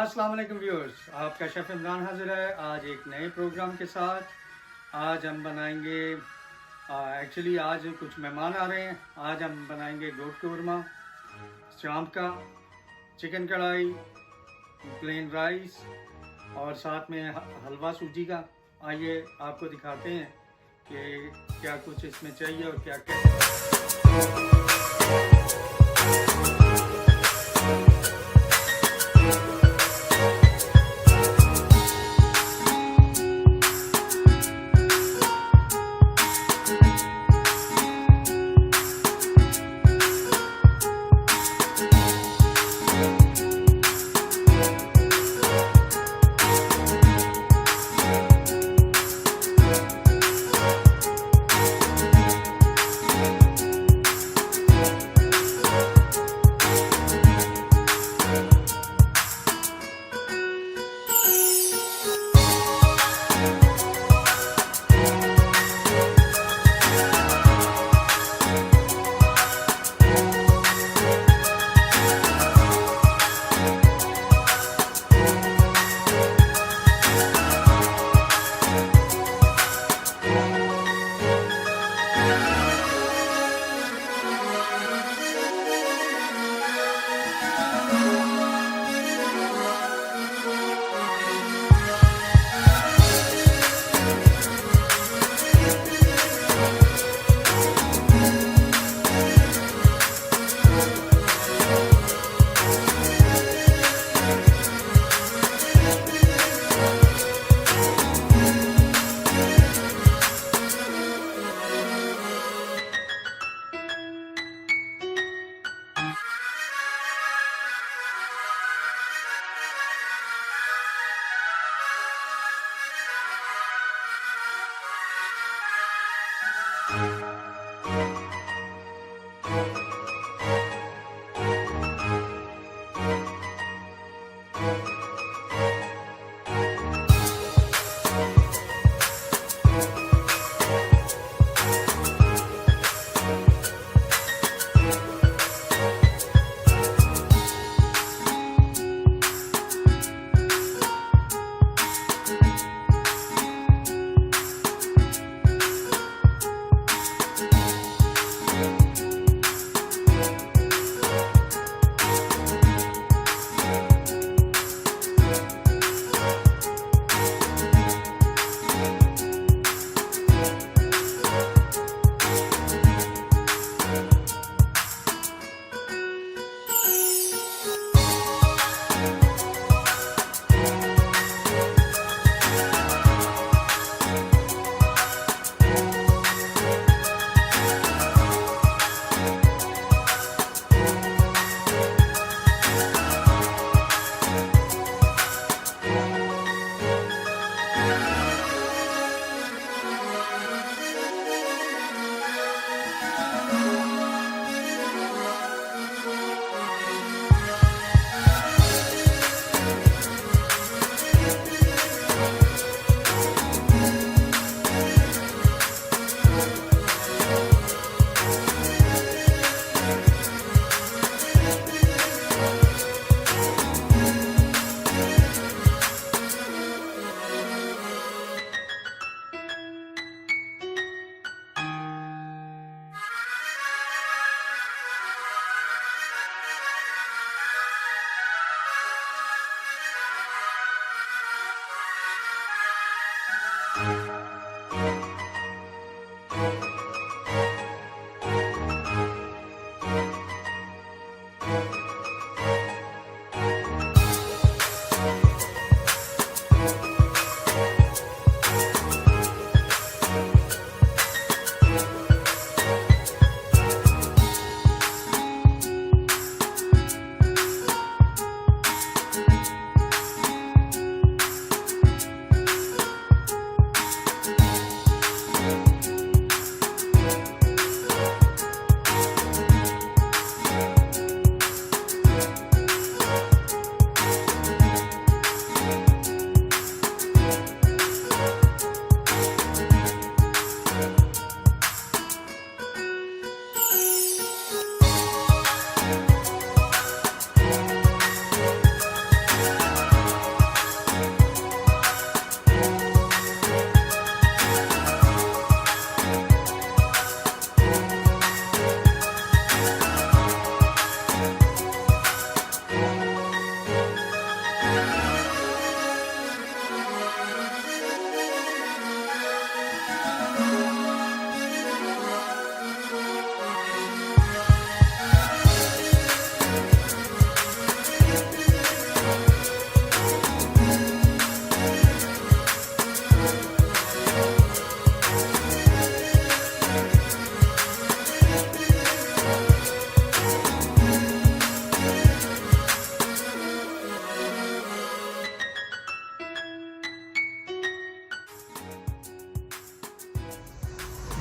अस्सलाम वालेकुम व्यूअर्स, आपका शेफ इमरान हाजिर है आज एक नए प्रोग्राम के साथ। आज हम बनाएंगे एक्चुअली आज कुछ मेहमान आ रहे हैं। आज हम बनाएंगे गोश्त कौरमा, शाम का चिकन कढ़ाई, प्लेन राइस और साथ में हलवा सूजी का। आइए आपको दिखाते हैं कि क्या कुछ इसमें चाहिए और क्या क्या।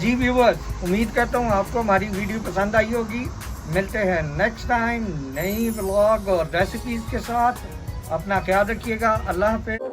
जी व्यूअर्स, उम्मीद करता हूँ आपको हमारी वीडियो पसंद आई होगी। मिलते हैं नेक्स्ट टाइम नई व्लॉग और रेसिपीज़ के साथ। अपना ख्याल रखिएगा। अल्लाह हाफ़िज़।